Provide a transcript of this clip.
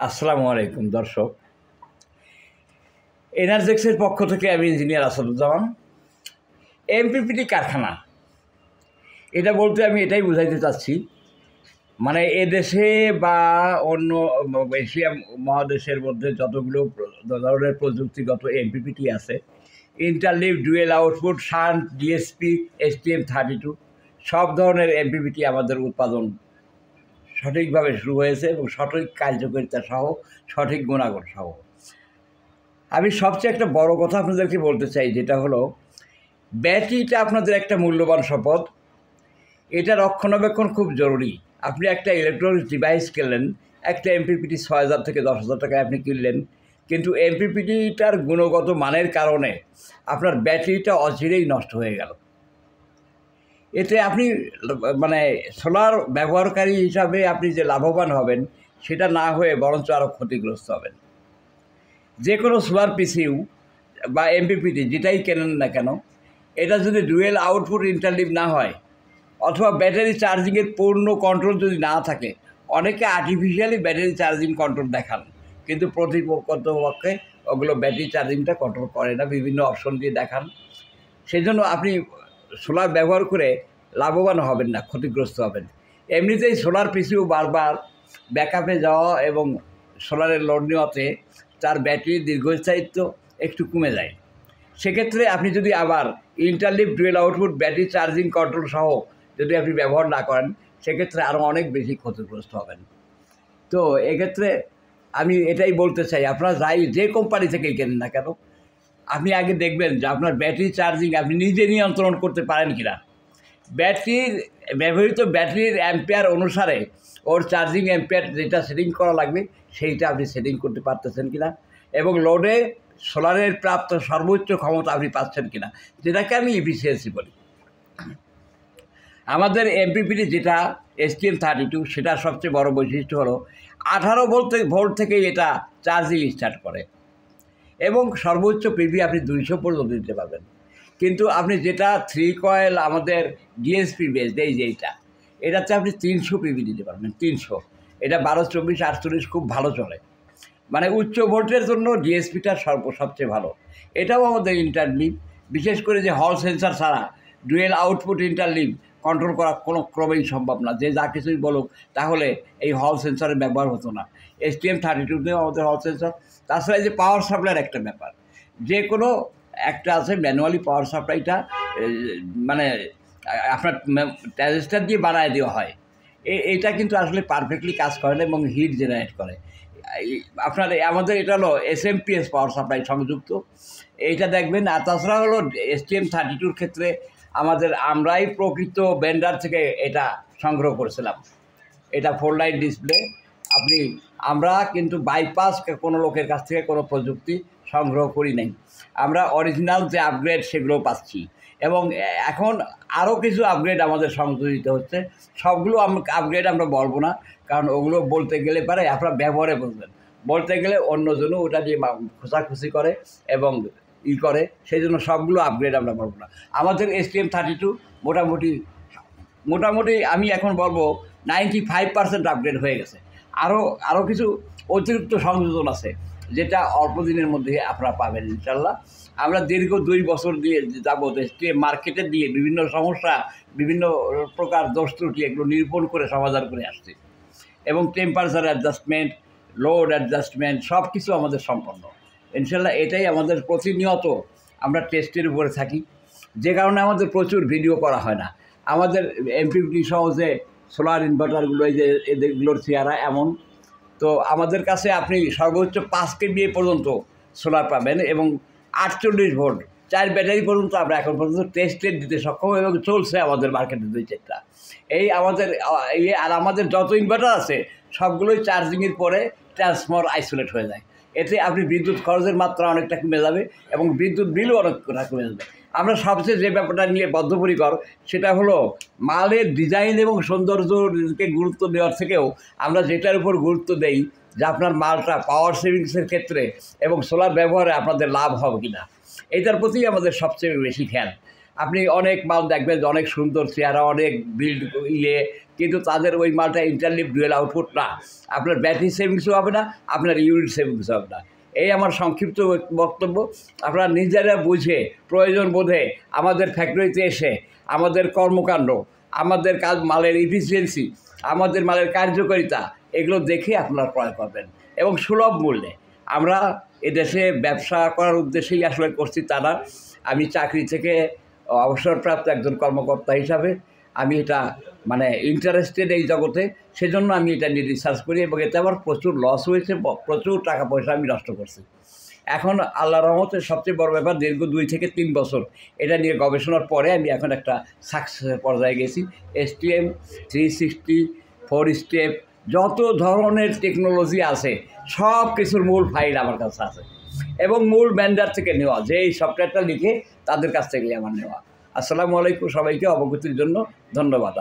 আসসালামু আলাইকুম দর্শক। এনার্জেক্সের পক্ষ থেকে আমি ইঞ্জিনিয়ার আসাদুজ্জামান। এমপিপিটি কারখানা, এটা বলতে আমি এটাই বুঝাইতে চাচ্ছি, মানে এদেশে বা অন্য এশিয়া মহাদেশের মধ্যে যতগুলো ধরনের প্রযুক্তিগত এমপিপিটি আছে, ইন্টারলিভ, dual output, shunt, DSP, STM32, সব ধরনের এমপিপিটি আমাদের উৎপাদন সঠিকভাবে শুরু হয়েছে এবং সঠিক কার্যকারিতা সহ, সঠিক গুণাগুণ সহ। আমি সবচেয়ে একটা বড় কথা আপনাদেরকে বলতে চাই, যেটা হলো ব্যাটারিটা আপনাদের একটা মূল্যবান সম্পদ। এটা রক্ষণাবেক্ষণ খুব জরুরি। আপনি একটা ইলেকট্রনিক্স ডিভাইস কিনলেন, একটা এমপিপিটি 6,000 থেকে 10,000 টাকায় আপনি কিনলেন, কিন্তু এমপিপিটিটার গুণগত মানের কারণে আপনার ব্যাটারিটা অচিরেই নষ্ট হয়ে গেল। এতে আপনি মানে সোলার ব্যবহারকারী হিসাবে আপনি যে লাভবান হবেন, সেটা না হয়ে বরঞ্চ আরও ক্ষতিগ্রস্ত হবেন। যে কোনো সোলার পিসিইউ বা এমপিপিটি যেটাই কেনেন না কেন, এটা যদি ডুয়েল আউটপুট ইন্টারলিভ না হয় অথবা ব্যাটারি চার্জিংয়ের পূর্ণ কন্ট্রোল যদি না থাকে, অনেকে আর্টিফিশিয়ালি ব্যাটারি চার্জিং কন্ট্রোল দেখান, কিন্তু প্রকৃতপক্ষে ওগুলো ব্যাটারি চার্জিংটা কন্ট্রোল করে না, বিভিন্ন অপশন দিয়ে দেখান। সেই জন্য আপনি সোলার ব্যবহার করে লাভবান হবেন না, ক্ষতিগ্রস্ত হবেন। এমনিতেই সোলার পিসিইউ বারবার ব্যাকআপে যাওয়া এবং সোলারের লোড নেওয়াতে তার ব্যাটারির দীর্ঘস্থায়িত্ব একটু কমে যায়। সেক্ষেত্রে আপনি যদি আবার ইন্টারলিভ, dual output, battery charging control সহ যদি আপনি ব্যবহার না করেন, সেক্ষেত্রে আরও অনেক বেশি ক্ষতিগ্রস্ত হবেন। তো এক্ষেত্রে আমি এটাই বলতে চাই, আপনারা যে কোম্পানি থেকেই কেনেন না কেন, আপনি আগে দেখবেন যে আপনার ব্যাটারি চার্জিং আপনি নিজে নিয়ন্ত্রণ করতে পারেন কিনা। ব্যাটারির ব্যবহৃত ব্যাটারির অ্যাম্পিয়ার অনুসারে ওর চার্জিং অ্যাম্পিয়ার যেটা সেটিং করা লাগবে, সেইটা আপনি সেটিং করতে পারতেছেন কিনা, এবং লোডে সোলারের প্রাপ্ত সর্বোচ্চ ক্ষমতা আপনি পাচ্ছেন কিনা, যেটাকে আমি এফিসিয়েন্সি বলি। আমাদের এমপিপিটি যেটা STM32, সেটা সবচেয়ে বড় বৈশিষ্ট্য হলো 18 ভোল্ট থেকেই এটা চার্জিং স্টার্ট করে এবং সর্বোচ্চ পিভি আপনি 200 পর্যন্ত দিতে পারবেন। কিন্তু আপনি যেটা 3 কয়েল আমাদের ডিএসপি বেসড, এটাতে আপনি 300 পিভি দিতে পারবেন। 300, এটা 12, 24, 48 খুব ভালো চলে। মানে উচ্চ ভোল্টের জন্য ডিএসপিটা সবচেয়ে ভালো। এটাও আমাদের ইন্টারলিভ, বিশেষ করে যে হল সেন্সার ছাড়া ডুয়েল আউটপুট ইন্টারলিভ কন্ট্রোল করা কোনো ক্রমেই সম্ভব না। যে যা কিছুই বলুক, তাহলে এই হল সেন্সারের ব্যবহার হতো না। STM32তেও আমাদের হল সেন্সার। তাছাড়া এই যে পাওয়ার সাপ্লাইয়ের একটা ব্যাপার, যে কোনো একটা আছে ম্যানুয়ালি পাওয়ার সাপ্লাইটা, মানে আপনার ট্রানজিস্টার দিয়ে বানায় দেওয়া হয়। এইটা কিন্তু আসলে পারফেক্টলি কাজ করে না এবং হিট জেনারেট করে। আপনার আমাদের এটা হলো SMPS পাওয়ার সাপ্লাই সংযুক্ত, এইটা দেখবেন। আর তাছাড়া হলো STM32-র ক্ষেত্রে আমরাই প্রকৃত ভেন্ডার থেকে এটা সংগ্রহ করেছিলাম। এটা 4 লাইন ডিসপ্লে। আমরা কিন্তু বাইপাস কোনো লোকের কাছ থেকে কোনো প্রযুক্তি সংগ্রহ করি নাই। আমরা অরিজিনাল যে আপগ্রেড সেগুলো পাচ্ছি, এবং এখন আরও কিছু আপগ্রেড আমাদের সংযোজিত হচ্ছে। সবগুলো আপগ্রেড আমরা বলবো না, কারণ ওগুলো বলতে গেলে পারে আপনারা ব্যবহারে বুঝবেন। বলতে গেলে অন্যজনও ওটা দিয়ে খোঁচাখুচি করে এবং করে, সেই জন্য সবগুলো আপগ্রেড আমরা বলবো না। আমাদের STM32 মোটামুটি আমি এখন বলবো 95% আপগ্রেড হয়ে গেছে। আরও কিছু অতিরিক্ত সংযোজন আছে, যেটা অল্প দিনের মধ্যে আপনারা পাবেন ইনশাল্লাহ। আমরা দীর্ঘ 2 বছর দিয়ে যাবত মার্কেটে দিয়ে বিভিন্ন সমস্যা, বিভিন্ন প্রকার দোষ ত্রুটি এগুলো নিরূপণ করে সমাধান করে আসছি, এবং টেম্পারেচার অ্যাডজাস্টমেন্ট, লোড অ্যাডজাস্টমেন্ট সব কিছু আমাদের সম্পন্ন ইনশাল্লাহ। এটাই আমাদের প্রতিনিয়ত আমরা টেস্টের উপরে থাকি, যে কারণে আমাদের প্রচুর ভিডিও করা হয় না। আমাদের এমপিপিটি সহ যে সোলার ইনভার্টারগুলো, এই যে এদেরগুলোর চেহারা এমন, তো আমাদের কাছে আপনি সর্বোচ্চ 5 কেভি পর্যন্ত সোলার পাবেন এবং 48 ভোল্ট 4 ব্যাটারি পর্যন্ত আমরা এখন পর্যন্ত টেস্টেড দিতে সক্ষম, এবং চলছে আমাদের মার্কেটে 2-4টা। আর আমাদের যত ইনভার্টার আছে সবগুলোই চার্জিংয়ের পরে ট্রান্সফর্মার আইসোলেট হয়ে যায়। এতে আপনি বিদ্যুৎ খরচের মাত্রা অনেকটা কমে যাবে এবং বিদ্যুৎ বিলও অনেকটা কমে যাবে। আমরা সবচেয়ে যে ব্যাপারটা নিয়ে বদ্ধপরিকর, সেটা হলো মালের ডিজাইন এবং সৌন্দর্যকে গুরুত্ব দেওয়ার থেকেও আমরা যেটার উপর গুরুত্ব দেই, যে আপনার মালটা পাওয়ার সেভিংসের ক্ষেত্রে এবং সোলার ব্যবহারে আপনাদের লাভ হবে কি না, এইটার প্রতি আমাদের সবচেয়ে বেশি খেয়াল। আপনি অনেক মাল দেখবেন যে অনেক সুন্দর চেহারা, অনেক বিল্ড ইয়ে, কিন্তু তাদের ওই মালটা ইন্টারলিভ ডুয়েল আউটপুট না। আপনার ব্যাটারি সেভিংসও হবে না, আপনার ইউনিট সেভিংস হবে না। এই আমার সংক্ষিপ্ত বক্তব্য। আপনারা নিজেরা বুঝে, প্রয়োজন বোধে আমাদের ফ্যাক্টরিতে এসে আমাদের কর্মকাণ্ড, আমাদের কাজ, মালের ইফিসিয়েন্সি, আমাদের মালের কার্যকারিতা, এগুলো দেখে আপনারা ক্রয় করবেন এবং সুলভ মূল্যে। আমরা এদেশে ব্যবসা করার উদ্দেশ্যেই আসলে করছি তা না। আমি চাকরি থেকে অবসরপ্রাপ্ত একজন কর্মকর্তা হিসাবে আমি এটা মানে ইন্টারেস্টেড এই জগতে, সেজন্য আমি এটা নিয়ে রিসার্চ করি এবং এতে আমার প্রচুর লস হয়েছে, প্রচুর টাকা পয়সা আমি নষ্ট করছি। এখন আল্লাহর রহমতে সবচেয়ে বড় ব্যাপার, দীর্ঘ 2 থেকে 3 বছর এটা নিয়ে গবেষণার পরে আমি এখন একটা সাকসেসের পর্যায়ে গেছি। STM 360 4 স্টেপ যত ধরনের টেকনোলজি আছে সব কিছুর মূল ফাইল আমার কাছে আছে এবং মূল ভেন্ডার থেকে নেওয়া, যে এই সফটওয়্যারটা লিখে তাদের কাছ থেকেই আমার নেওয়া। আসসালামু আলাইকুম, সবাইকে অবগতির জন্য ধন্যবাদ।